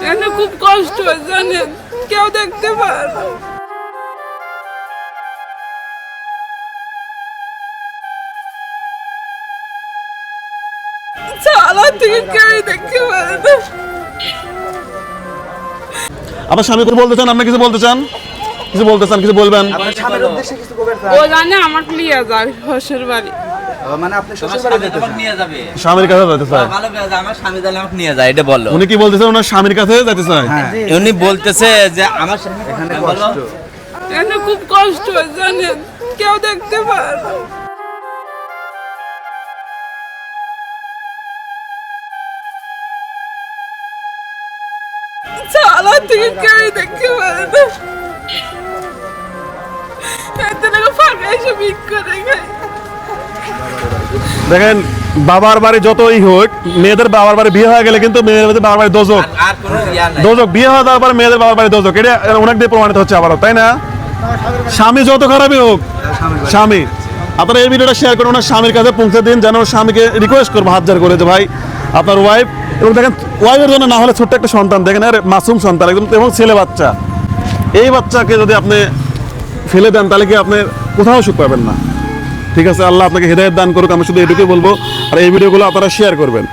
এখানে খুব কষ্ট হয় জানেন, কেউ দেখতে পারে না। চালা থেকে কেউ দেখতে পারে না। আপনার স্বামী কিছু বলতে চান? আপনি কিছু বলতে চান? কিছু বলতে চান? কিছু বলবেন? ও জানে আমার লিয়ে যায় শ্বশুর বাড়ি। মানে আপনি শ্বশুর বাড়ি যেতে চান? নিয়ে যাবে স্বামীর কাছে যেতে চায়। ভালো কাজ, আমার স্বামী জানলে আমাকে নিয়ে যায়, এটা বললো। উনি কি বলতেছেন? ওনার স্বামীর কাছে যেতে চায়। হ্যাঁ, উনি বলতেছে যে আমার স্বামী এখানে বলো। কষ্ট। এখানে খুব কষ্ট হয় জানেন, কেউ দেখতে পারে না। চালা থেকে কেউ দেখতে পারে না। এত টাকা ফাঁকা এসে বিক করে খায়। দেখেন, বাবার বাড়ি যতই হোক, মেয়েদের বাবার বাড়ি বিয়ে হয়ে গেলে কিন্তু মেয়েদের বাবার বাড়ি দোজক। আর কোনো ইয়া নাই। দোজক বিয়ে হয়ে যাওয়ার পরে মেয়েদের বাবার বাড়ি দোজক, এটা অনেক দিয়ে প্রমাণিত হচ্ছে আবারও, তাই না? স্বামী যত খারাপই হোক, স্বামী, আপনারা এই ভিডিওটা শেয়ার করুন, ওনার স্বামীর কাছে পৌঁছে দিন, যেন ওর স্বামীকে রিকোয়েস্ট করবো হাত জোর করে যে ভাই আপনার ওয়াইফ, এবং দেখেন ওয়াইফের জন্য না হলে ছোট্ট একটা সন্তান, দেখেন আর মাসুম সন্তান একদম, এবং ছেলে বাচ্চা, এই বাচ্চাকে যদি আপনি ফেলে দেন তাহলে কি আপনি কোথাও সুখ পাবেন না। ঠিক আছে, আল্লাহ আপনাকে হেদায়েত দান করুক, আমি শুধু এটুকুই বলবো। আর এই ভিডিওগুলো আপনারা শেয়ার করবেন।